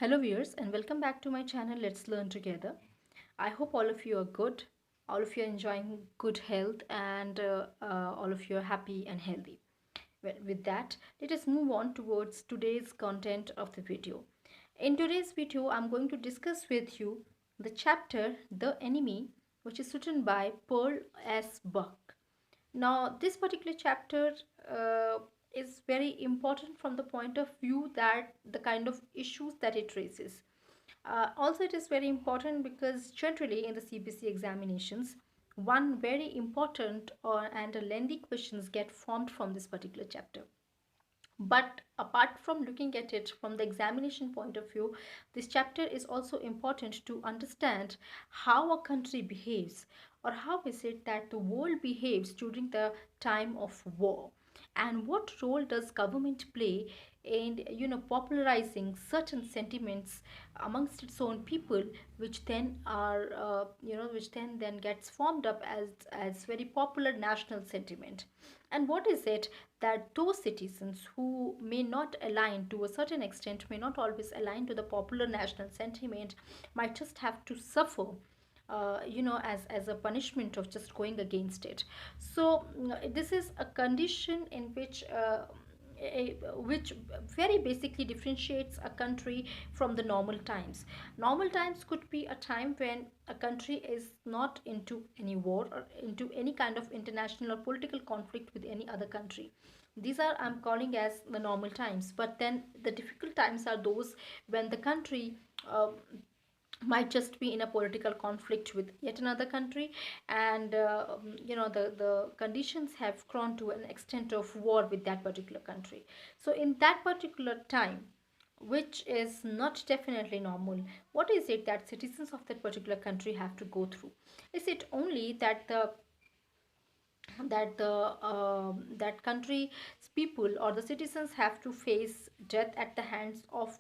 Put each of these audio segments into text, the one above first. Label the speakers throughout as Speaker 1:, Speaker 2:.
Speaker 1: Hello viewers and welcome back to my channel Let's Learn Together. I hope all of you are good, all of you are enjoying good health and all of you are happy and healthy. Well, with that, let us move on towards today's content of the video. In today's video, I'm going to discuss with you the chapter The Enemy, which is written by Pearl S. Buck. Now, this particular chapter is very important from the point of view that the kind of issues that it raises. Also, it is very important because generally in the CBC examinations, one very important and a lengthy questions get formed from this particular chapter. But apart from looking at it from the examination point of view, this chapter is also important to understand how a country behaves, or how is it that the world behaves during the time of war, and what role does government play in popularizing certain sentiments amongst its own people, which then are which then gets formed up as very popular national sentiment. And what is it that those citizens who may not align to a certain extent, may not always align to the popular national sentiment, might just have to suffer as a punishment of just going against it. So this is a condition in which very basically differentiates a country from the normal times. Normal times could be a time when a country is not into any war or into any kind of international or political conflict with any other country. These are, I'm calling as the normal times. But then the difficult times are those when the country might just be in a political conflict with yet another country, and the conditions have grown to an extent of war with that particular country. So in that particular time, which is not definitely normal, what is it that citizens of that particular country have to go through? Is it only that that country's people or the citizens have to face death at the hands of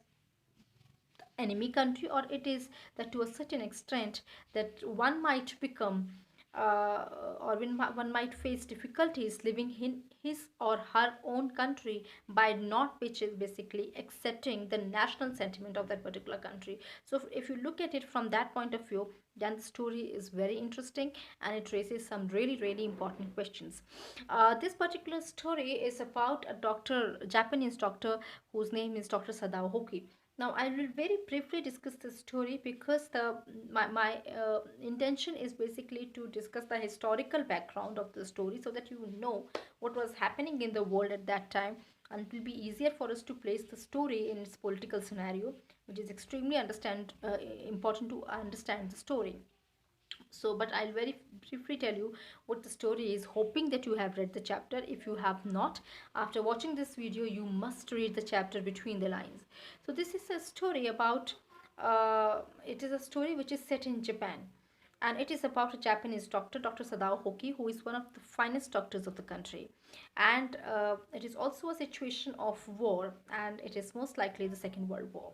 Speaker 1: enemy country, or it is that to a certain extent that one might become or when one might face difficulties living in his or her own country by not which is basically accepting the national sentiment of that particular country. So if you look at it from that point of view, then the story is very interesting and it raises some really important questions. This particular story is about a doctor, Japanese doctor, whose name is Dr. Sadao Hoki. Now, I will very briefly discuss the story because my intention is basically to discuss the historical background of the story so that you know what was happening in the world at that time, and it will be easier for us to place the story in its political scenario, which is extremely important to understand the story. So, but I'll very briefly tell you what the story is, hoping that you have read the chapter. If you have not, after watching this video, you must read the chapter between the lines. So this is a story about it is a story which is set in Japan, and it is about a Japanese doctor, Dr. Sadao Hoki, who is one of the finest doctors of the country. And it is also a situation of war, and it is most likely the Second World War.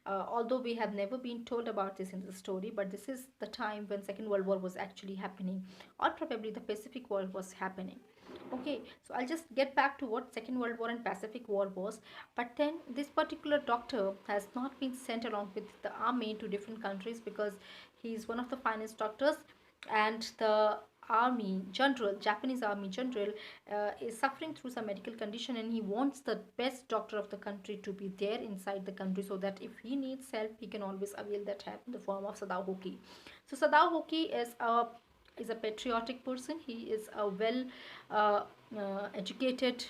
Speaker 1: Although we have never been told about this in the story, but this is the time when Second World War was actually happening, or probably the Pacific War was happening. Okay, so I'll just get back to what Second World War and Pacific War was. But then this particular doctor has not been sent along with the army to different countries because he is one of the finest doctors, and the army general, Japanese army general, is suffering through some medical condition, and he wants the best doctor of the country to be there inside the country so that if he needs help, he can always avail that help in the form of Sadao Hoki. So Sadao Hoki is a patriotic person. He is a well educated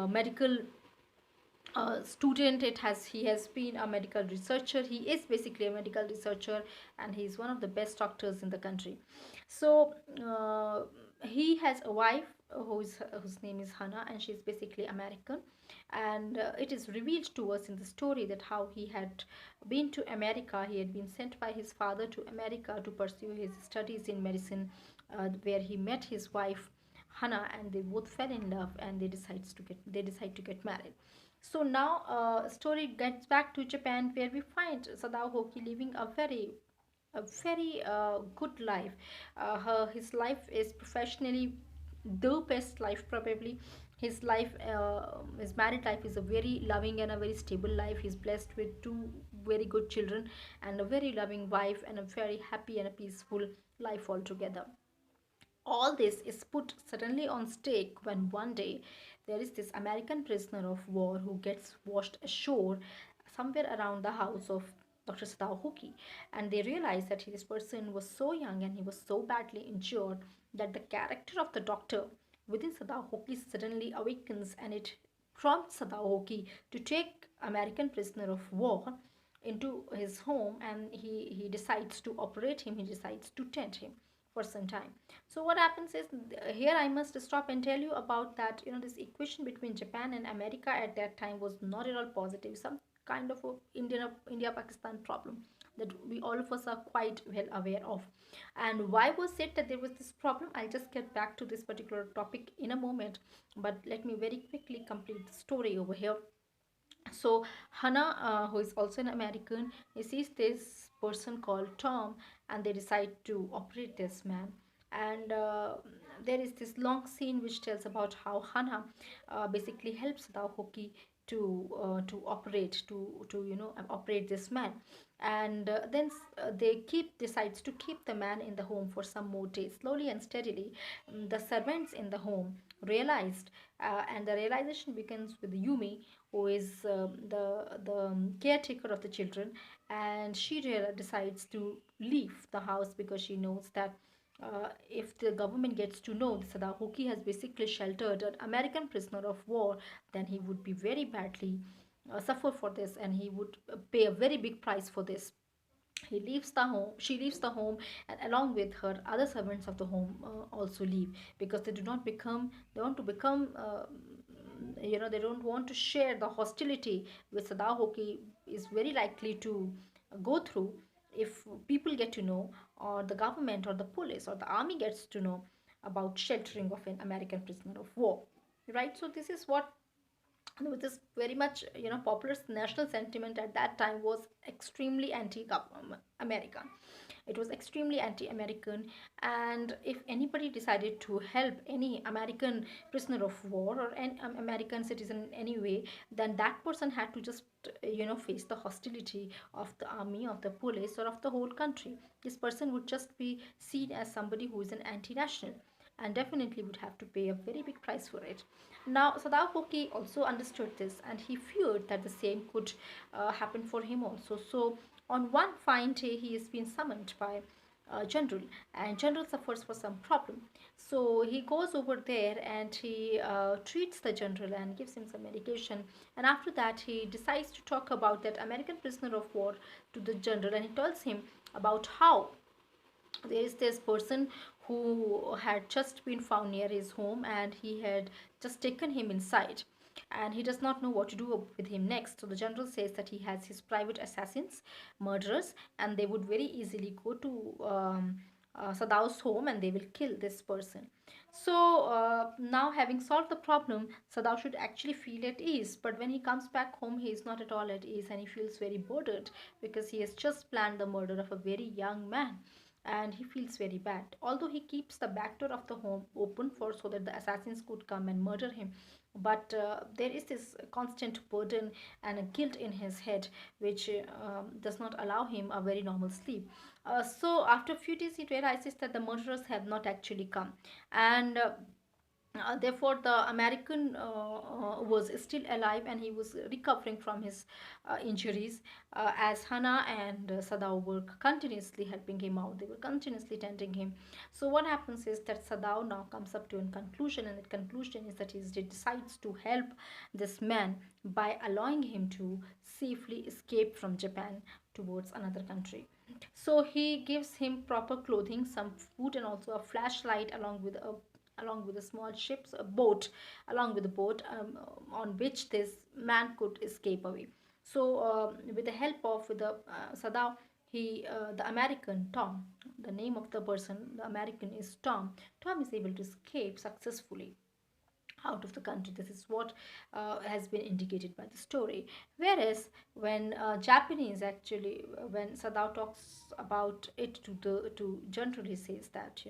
Speaker 1: medical student. He has been a medical researcher. He is basically a medical researcher, and he is one of the best doctors in the country. So he has a wife whose name is Hana, and she's basically American. And it is revealed to us in the story that how he had been to America. He had been sent by his father to America to pursue his studies in medicine, where he met his wife Hana, and they both fell in love, and they decide to get married. So now, story gets back to Japan, where we find Sadao Hoki living a very good life. His life is professionally the best life probably. His married life is a very loving and a very stable life. He's blessed with two very good children and a very loving wife and a very happy and a peaceful life altogether. All this is put suddenly on stake when one day there is this American prisoner of war who gets washed ashore somewhere around the house of Dr. Sadao Hoki, and they realize that this person was so young and he was so badly injured that the character of the doctor within Sadao Hoki suddenly awakens, and it prompts Sadao Hoki to take American prisoner of war into his home, and he decides to operate him, he decides to tend him for some time. So what happens is, here I must stop and tell you about that, this equation between Japan and America at that time was not at all positive, some kind of a India Pakistan problem that we all of us are quite well aware of. And why was it that there was this problem? I'll just get back to this particular topic in a moment, but let me very quickly complete the story over here. So Hannah, who is also an American, he sees this person called Tom, and they decide to operate this man. And there is this long scene which tells about how Hannah basically helps Daohoki to operate to operate this man. And then they keep decides to keep the man in the home for some more days. Slowly and steadily, the servants in the home realized, and the realization begins with Yumi, who is the caretaker of the children, and she decides to leave the house because she knows that if the government gets to know that Sadahoki has basically sheltered an American prisoner of war, then he would be very badly suffer for this, and he would pay a very big price for this. He leaves the home She leaves the home, and along with her, other servants of the home also leave, because they do not become they want to become they don't want to share the hostility which Sadahoki is very likely to go through if people get to know, or the government or the police or the army gets to know about sheltering of an American prisoner of war, right? So this is what, with this very much popular national sentiment at that time, was extremely anti-American. It was extremely anti-American, and if anybody decided to help any American prisoner of war or an American citizen in any way, then that person had to just face the hostility of the army, of the police, or of the whole country. This person would just be seen as somebody who is an anti-national, and definitely would have to pay a very big price for it. Now, Sadao Hoki also understood this, and he feared that the same could happen for him also. So, on one fine day, he is being summoned by General, and General suffers for some problem. So he goes over there and he treats the general and gives him some medication. And after that, he decides to talk about that American prisoner of war to the general, and he tells him about how there is this person who had just been found near his home, and he had just taken him inside, and he does not know what to do with him next. So the general says that he has his private assassins, murderers, and they would very easily go to Sadao's home, and they will kill this person. So now, having solved the problem, Sadao should actually feel at ease. But when he comes back home, he is not at all at ease, and he feels very burdened because he has just planned the murder of a very young man, and he feels very bad. Although he keeps the back door of the home open for so that the assassins could come and murder him, but there is this constant burden and a guilt in his head which does not allow him a very normal sleep. So after a few days, he realizes that the murderers have not actually come, and therefore the American was still alive, and he was recovering from his injuries, as Hana and Sadao were continuously helping him out. They were continuously tending him. So what happens is that Sadao now comes up to a conclusion, and that conclusion is that he decides to help this man by allowing him to safely escape from Japan towards another country. So he gives him proper clothing, some food, and also a flashlight, along with a small ship's a boat, along with a boat on which this man could escape away. So, with the help of the Sadao, the American Tom, the name of the person, the American is Tom. Tom is able to escape successfully out of the country. This is what has been indicated by the story. Whereas when Japanese actually, when Sadao talks about it to generally says that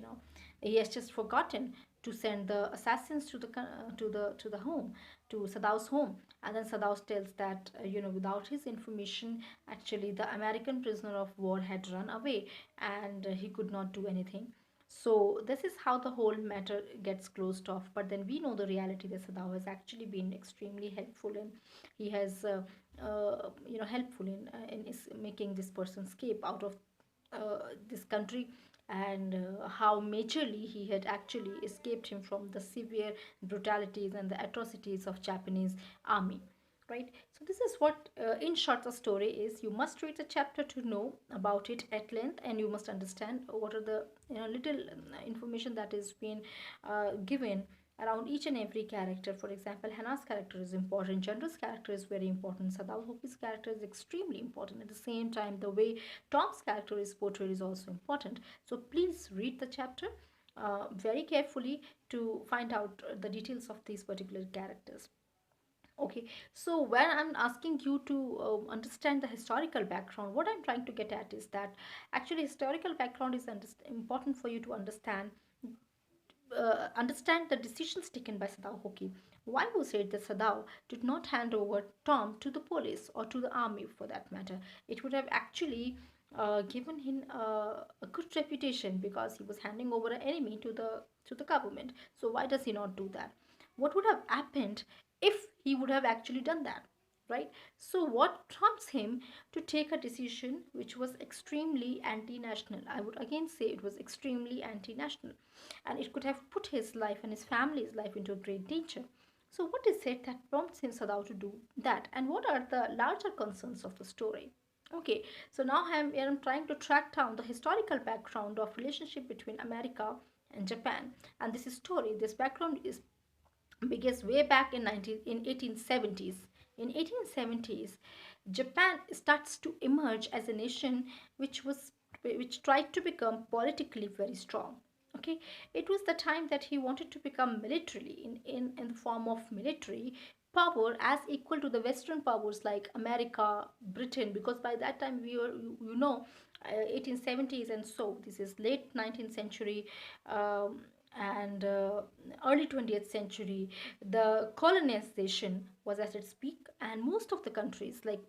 Speaker 1: he has just forgotten to send the assassins to the home, to Sadau's home. And then Sadao tells that without his information, actually the American prisoner of war had run away, and he could not do anything. So this is how the whole matter gets closed off. But then we know the reality that Sadao has actually been extremely helpful, and he has helpful in making this person escape out of this country, and how majorly he had actually escaped him from the severe brutalities and the atrocities of Japanese army, right? So this is what in short the story is. You must read the chapter to know about it at length, and you must understand what are the little information that is being given around each and every character. For example, Hannah's character is important, Chandra's character is very important, Sadao Hoki's character is extremely important. At the same time, the way Tom's character is portrayed is also important. So please read the chapter very carefully to find out the details of these particular characters. Okay, so when I'm asking you to understand the historical background, what I'm trying to get at is that actually historical background is important for you to understand the decisions taken by Sadao Hoki. Why was it that Sadao did not hand over Tom to the police or to the army for that matter? It would have actually given him a good reputation because he was handing over an enemy to the government. So why does he not do that? What would have happened if he would have actually done that? Right? So, what prompts him to take a decision which was extremely anti national? I would again say it was extremely anti national, and it could have put his life and his family's life into great danger. So, what is it that prompts him Sadao to do that, and what are the larger concerns of the story? Okay, so now I'm trying to track down the historical background of relationship between America and Japan, and this background is begins way back in 1870s. In 1870s, Japan starts to emerge as a nation which tried to become politically very strong. Okay, it was the time that he wanted to become militarily in the form of military power as equal to the Western powers like America, Britain, because by that time we were 1870s, and so this is late 19th century. And early 20th century, the colonization was at its peak, and most of the countries like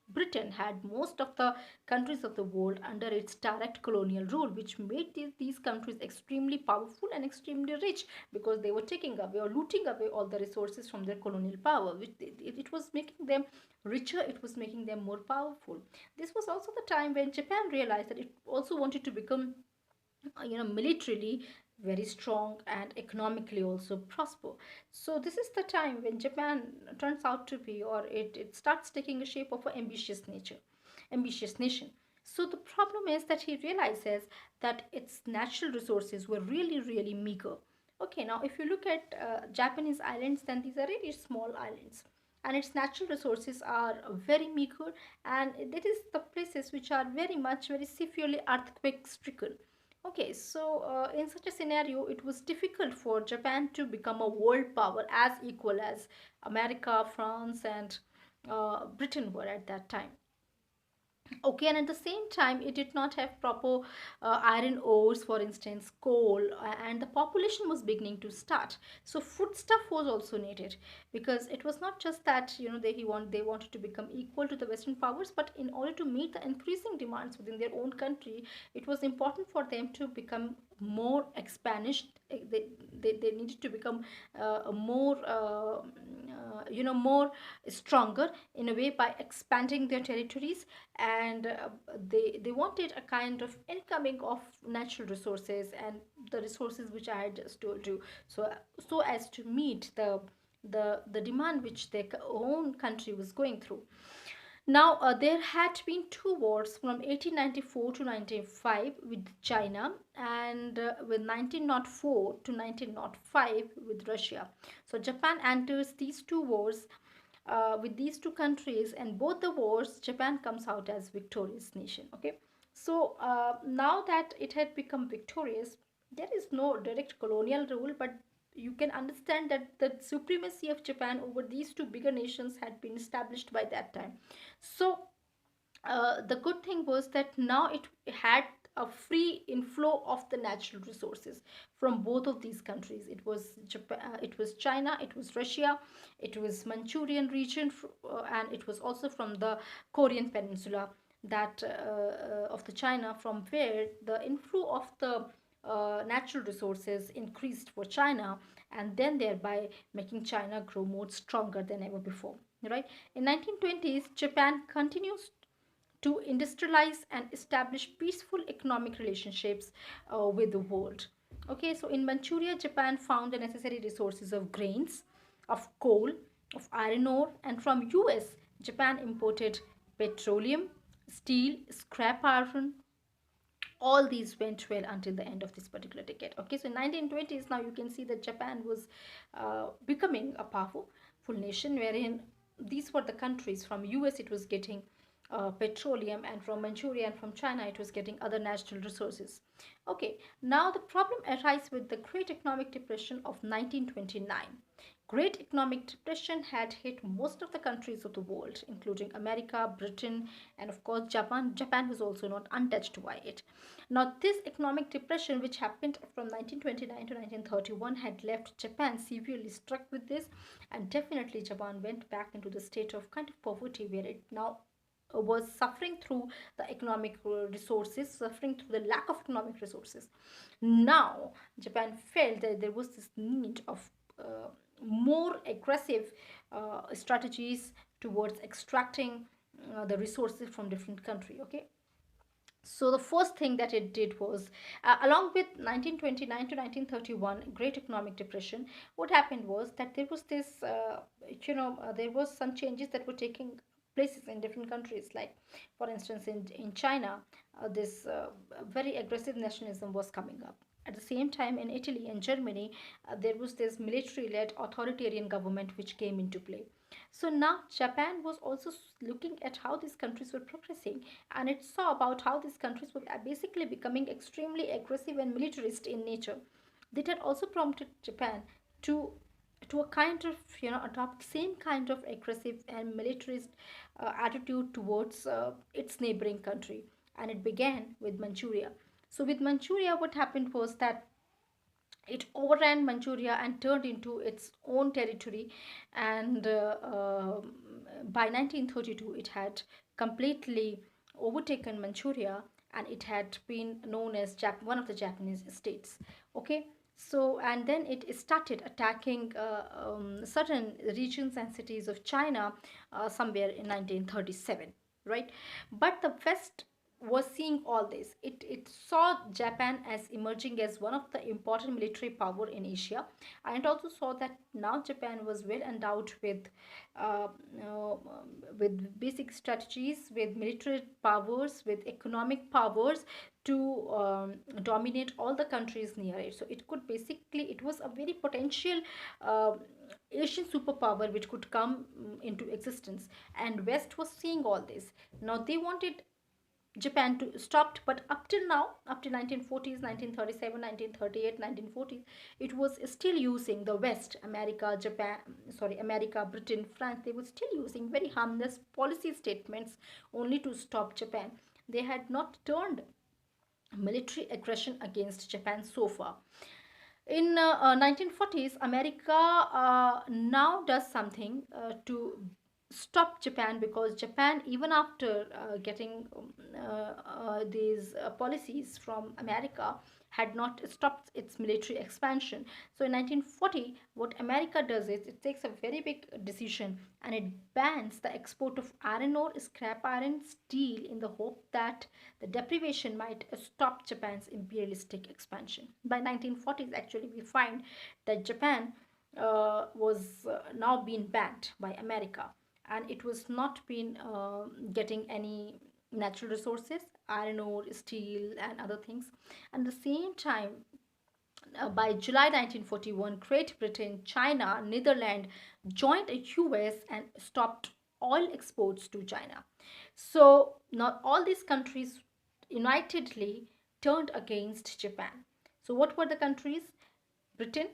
Speaker 1: Britain had most of the countries of the world under its direct colonial rule, which made these countries extremely powerful and extremely rich because they were taking away or looting away all the resources from their colonial power, which it was making them richer, it was making them more powerful. This was also the time when Japan realized that it also wanted to become militarily very strong and economically also prosper. So this is the time when Japan turns out to be, or it starts taking a shape of an ambitious nation. So the problem is that he realizes that its natural resources were really meager. Okay, now if you look at Japanese islands, then these are really small islands, and its natural resources are very meager, and that is the places which are very severely earthquake stricken. Okay, so in such a scenario, it was difficult for Japan to become a world power as equal as America, France, and Britain were at that time. Okay, and at the same time, it did not have proper iron ores, for instance, coal, and the population was beginning to start. So foodstuff was also needed, because it was not just that they wanted to become equal to the Western powers, but in order to meet the increasing demands within their own country, it was important for them to become more expanded. They needed to become more more stronger in a way by expanding their territories, and they wanted a kind of incoming of natural resources and the resources which I had just told you, so as to meet the demand which their own country was going through. Now, there had been two wars from 1894 to 1905 with China, and with 1904 to 1905 with Russia. So, Japan enters these two wars with these two countries, and both the wars, Japan comes out as victorious nation. Okay, so now that it had become victorious, there is no direct colonial rule, but you can understand that the supremacy of Japan over these two bigger nations had been established by that time. So the good thing was that now it had a free inflow of the natural resources from both of these countries. It was Japan, it was China, it was Russia, it was Manchurian region, and it was also from the Korean peninsula, that of the China, from where the inflow of the natural resources increased for China, and then thereby making China grow more stronger than ever before. Right? In 1920s, Japan continues to industrialize and establish peaceful economic relationships with the world. Okay, so in Manchuria, Japan found the necessary resources of grains, of coal, of iron ore, and from US, Japan imported petroleum, steel, scrap iron. All these went well until the end of this particular decade. Okay, so in 1920s, now you can see that Japan was becoming a powerful nation, wherein these were the countries. From US it was getting petroleum, and from Manchuria and from China it was getting other natural resources. Okay, now the problem arises with the Great Economic Depression of 1929. Great Economic Depression had hit most of the countries of the world, including America, Britain, and of course Japan. Japan was also not untouched by it. Now, this economic depression, which happened from 1929 to 1931, had left Japan severely struck with this, and definitely Japan went back into the state of kind of poverty, where it now was suffering through the economic resources, suffering through the lack of economic resources. Now, Japan felt that there was this need of more aggressive strategies towards extracting the resources from different country. Okay, so the first thing that it did was, along with 1929 to 1931 Great Economic Depression, what happened was that there was this, there was some changes that were taking places in different countries. Like, for instance, in China, this very aggressive nationalism was coming up. At the same time, in Italy and Germany, there was this military-led authoritarian government which came into play. So now Japan was also looking at how these countries were progressing, and it saw about how these countries were basically becoming extremely aggressive and militarist in nature. That had also prompted Japan to a kind of, adopt same kind of aggressive and militarist attitude towards its neighboring country, and it began with Manchuria. So with Manchuria, what happened was that it overran Manchuria and turned into its own territory. And by 1932, it had completely overtaken Manchuria, and it had been known as one of the Japanese states. Okay, so and then it started attacking certain regions and cities of China somewhere in 1937, right? But the West was seeing all this. It saw Japan as emerging as one of the important military power in Asia, and it also saw that now Japan was well endowed uh, uh, with basic strategies, with military powers, with economic powers to dominate all the countries near it. So it could basically, it was a very potential uh, Asian superpower which could come into existence, and West was seeing all this. Now they wanted Japan to stopped, but up till now, up to 1940s, 1937, 1938, 1940s, it was still using the West, America, Japan, sorry, America, Britain, France. They were still using very harmless policy statements only to stop Japan. They had not turned military aggression against Japan so far. In 1940s, America now does something to stop Japan, because Japan, even after getting these policies from America, had not stopped its military expansion. So in 1940, what America does is it takes a very big decision, and it bans the export of iron ore, scrap iron, steel, in the hope that the deprivation might stop Japan's imperialistic expansion. By 1940s, actually, we find that Japan was now being banned by America, and it was not been getting any natural resources, iron ore, steel, and other things. And at the same time, by July 1941, Great Britain, China, Netherlands joined the US and stopped oil exports to China. So now all these countries unitedly turned against Japan. So what were the countries? Britain,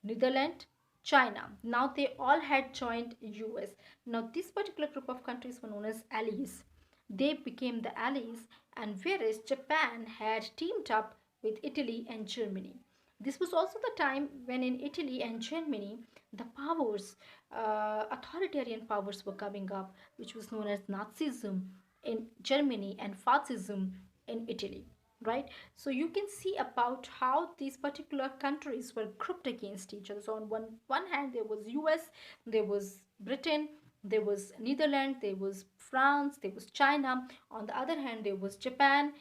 Speaker 1: Netherlands, China. Now they all had joined US. Now this particular group of countries were known as allies. They became the allies, and whereas Japan had teamed up with Italy and Germany. This was also the time when in Italy and Germany the powers, authoritarian powers were coming up, which was known as Nazism in Germany and Fascism in Italy. Right, so you can see about how these particular countries were grouped against each other. So on one hand there was US, there was Britain, there was Netherlands, there was France, there was China. On the other hand, there was Japan,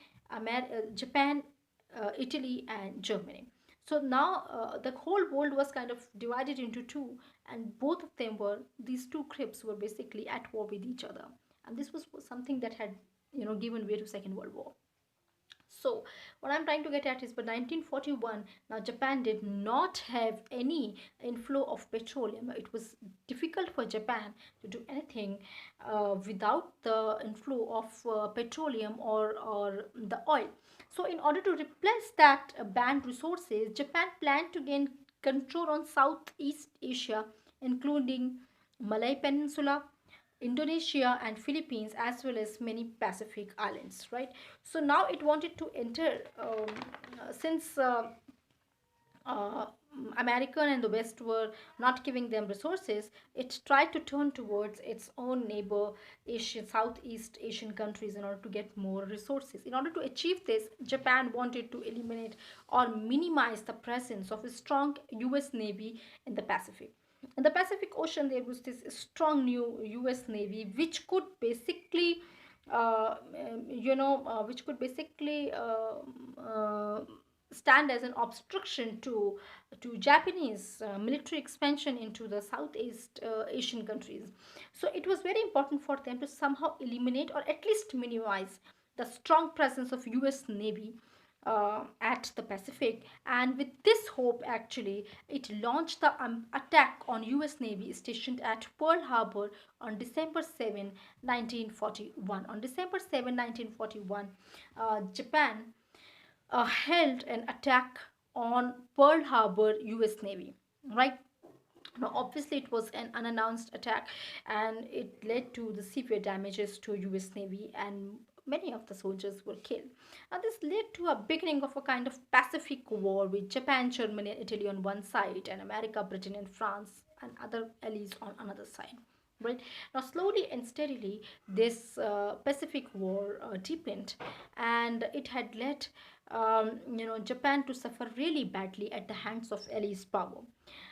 Speaker 1: Japan, Italy, and Germany. So now the whole world was kind of divided into two, and both of them were, these two groups were basically at war with each other, and this was something that had, given way to Second World War. So, what I'm trying to get at is by 1941, now Japan did not have any inflow of petroleum. It was difficult for Japan to do anything without the inflow of petroleum or the oil. So, in order to replace that banned resources, Japan planned to gain control on Southeast Asia, including Malay Peninsula, Indonesia and Philippines, as well as many Pacific islands, right? So now it wanted to enter, since uh, American and the West were not giving them resources, it tried to turn towards its own neighbor, Asian, Southeast Asian countries in order to get more resources. In order to achieve this, Japan wanted to eliminate or minimize the presence of a strong US Navy in the Pacific. In the Pacific Ocean, there was this strong new US Navy, which could basically, which could basically stand as an obstruction to Japanese military expansion into the Southeast Asian countries. So it was very important for them to somehow eliminate or at least minimize the strong presence of US Navy at the Pacific. And with this hope, actually, it launched the attack on US Navy stationed at Pearl Harbor on December 7, 1941. On December 7, 1941, Japan held an attack on Pearl Harbor US Navy, right? Now, obviously, it was an unannounced attack and it led to the severe damages to US Navy, and many of the soldiers were killed. Now, this led to a beginning of a kind of Pacific war with Japan, Germany, and Italy on one side, and America, Britain, and France, and other allies on another side. Right now, slowly and steadily, this Pacific War deepened, and it had led, Japan to suffer really badly at the hands of Allies' power.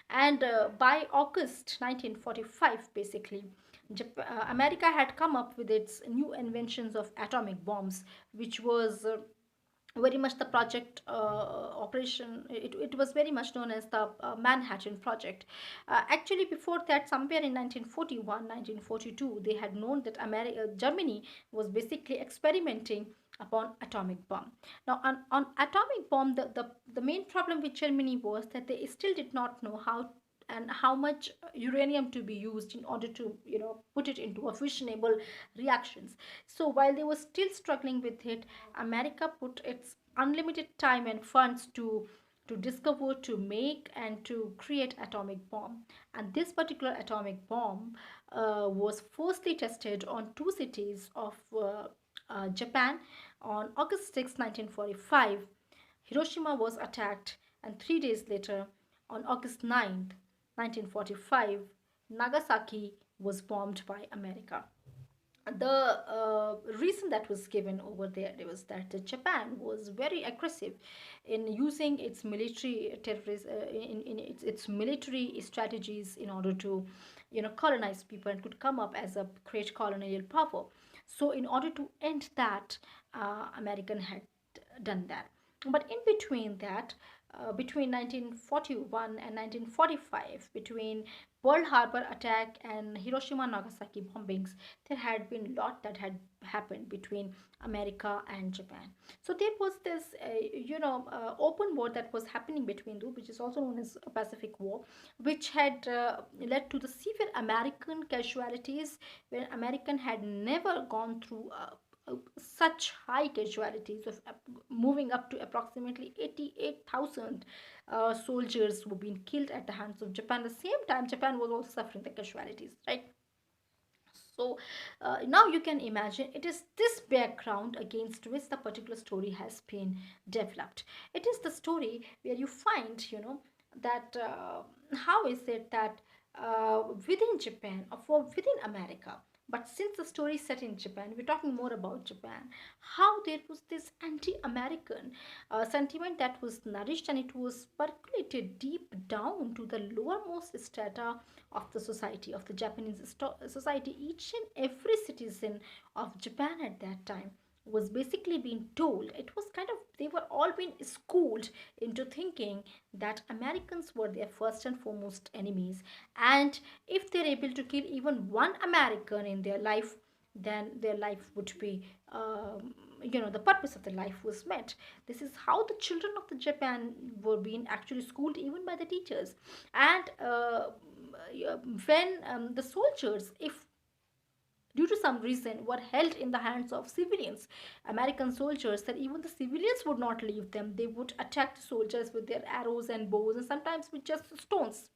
Speaker 1: And by August 1945, basically, America had come up with its new inventions of atomic bombs, which was very much the project operation. It was very much known as the Manhattan Project. Actually, before that, somewhere in 1941, 1942, they had known that Germany was basically experimenting upon atomic bomb. Now, on atomic bomb, the main problem with Germany was that they still did not know how and how much uranium to be used in order to, put it into a fissionable reactions. So while they were still struggling with it, America put its unlimited time and funds to discover, to make, and to create atomic bomb. And this particular atomic bomb was firstly tested on two cities of Japan on August 6, 1945. Hiroshima was attacked, and 3 days later, on August 9th, 1945, Nagasaki was bombed by America. The reason that was given over there was that Japan was very aggressive in using its military in its military strategies in order to, colonize people, and could come up as a great colonial power. So in order to end that, American had done that. But in between that, between 1941 and 1945, between Pearl Harbor attack and Hiroshima Nagasaki bombings, there had been a lot that had happened between America and Japan. So there was this, open war that was happening between them, which is also known as a Pacific War, which had led to the severe American casualties, where American had never gone through such high casualties of moving up to approximately 88,000 soldiers who were being killed at the hands of Japan. At the same time, Japan was also suffering the casualties, right? So now you can imagine it is this background against which the particular story has been developed. It is the story where you find, that how is it that within Japan or for within America, but since the story is set in Japan, we're talking more about Japan, how there was this anti-American sentiment that was nourished, and it was percolated deep down to the lowermost strata of the society, of the Japanese society. Each and every citizen of Japan at that time was basically being told, it was kind of, they were all being schooled into thinking that Americans were their first and foremost enemies, and if they're able to kill even one American in their life, then their life would be, the purpose of the life was met. This is how the children of the Japan were being actually schooled even by the teachers. And when the soldiers, if due to some reason, were held in the hands of civilians, American soldiers, that even the civilians would not leave them. They would attack the soldiers with their arrows and bows, and sometimes with just stones,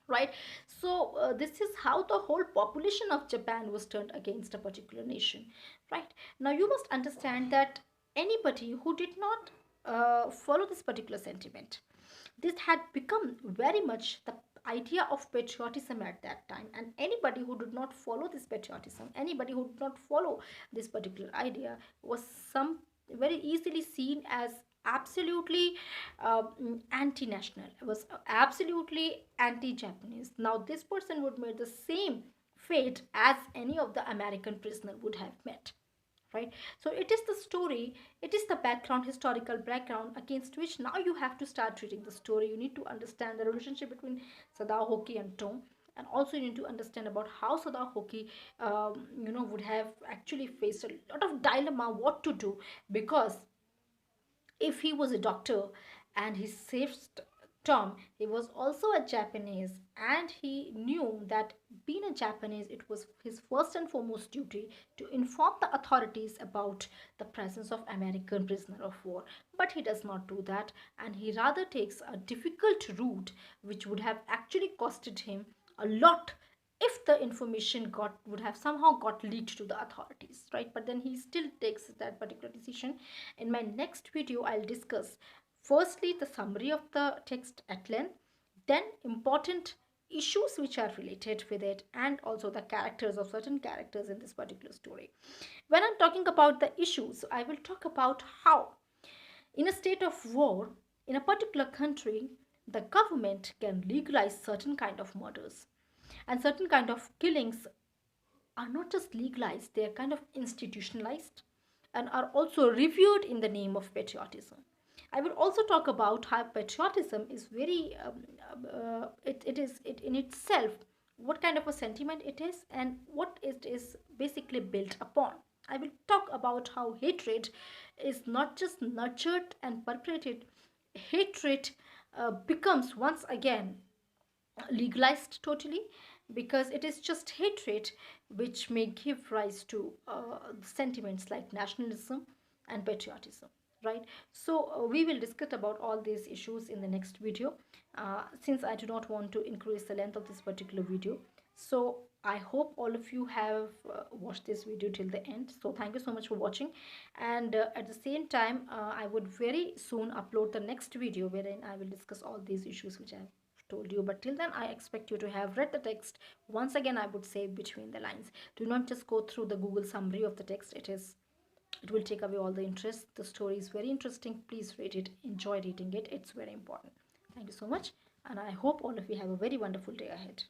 Speaker 1: right? So this is how the whole population of Japan was turned against a particular nation, right? Now you must understand that anybody who did not follow this particular sentiment, this had become very much the idea of patriotism at that time, and anybody who did not follow this patriotism, anybody who did not follow this particular idea, was some very easily seen as absolutely anti-national, was absolutely anti-Japanese. Now this person would meet the same fate as any of the American prisoner would have met, right? So it is the story, it is the background, historical background against which now you have to start reading the story. You need to understand the relationship between Sadao Hoki and Tom, and also you need to understand about how Sadao Hoki would have actually faced a lot of dilemma what to do, because if he was a doctor and he saved Tom, he was also a Japanese, and he knew that being a Japanese, it was his first and foremost duty to inform the authorities about the presence of American prisoner of war. But he does not do that, and he rather takes a difficult route which would have actually costed him a lot if the information got would have somehow got leaked to the authorities, right? But then he still takes that particular decision. In my next video, I'll discuss firstly the summary of the text at length, then important issues which are related with it, and also the characters of certain characters in this particular story. When I'm talking about the issues, I will talk about how in a state of war in a particular country, the government can legalize certain kind of murders, and certain kind of killings are not just legalized, they are kind of institutionalized and are also revered in the name of patriotism. I will also talk about how patriotism is very, it in itself, what kind of a sentiment it is, and what it is basically built upon. I will talk about how hatred is not just nurtured and perpetrated, hatred becomes once again legalized totally, because it is just hatred which may give rise to sentiments like nationalism and patriotism, right? So we will discuss about all these issues in the next video, since I do not want to increase the length of this particular video. So I hope all of you have watched this video till the end. So thank you so much for watching, and at the same time I would very soon upload the next video wherein I will discuss all these issues which I have told you. But till then, I expect you to have read the text. Once again, I would say between the lines, do not just go through the Google summary of the text. It will take away all the interest. The story is very interesting. Please read it, enjoy reading it. It's very important. Thank you so much, and I hope all of you have a very wonderful day ahead.